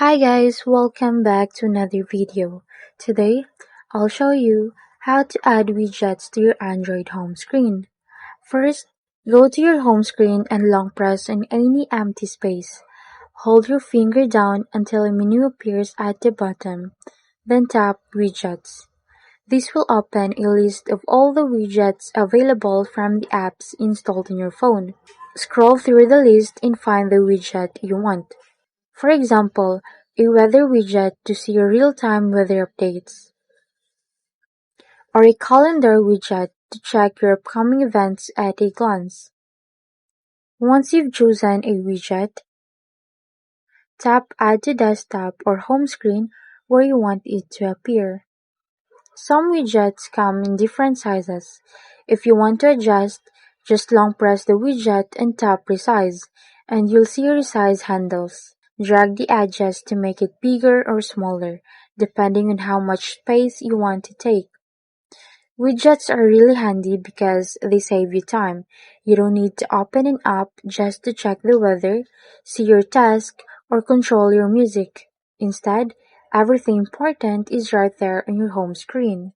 Hi guys, welcome back to another video. Today, I'll show you how to add widgets to your Android home screen. First, go to your home screen and long press on any empty space. Hold your finger down until a menu appears at the bottom, then tap Widgets. This will open a list of all the widgets available from the apps installed on your phone. Scroll through the list and find the widget you want. For example, a weather widget to see real-time weather updates, or a calendar widget to check your upcoming events at a glance. Once you've chosen a widget, tap Add to Desktop or Home Screen where you want it to appear. Some widgets come in different sizes. If you want to adjust, just long press the widget and tap Resize, and you'll see resize handles. Drag the edges to make it bigger or smaller, depending on how much space you want to take. Widgets are really handy because they save you time. You don't need to open an app just to check the weather, see your task, or control your music. Instead, everything important is right there on your home screen.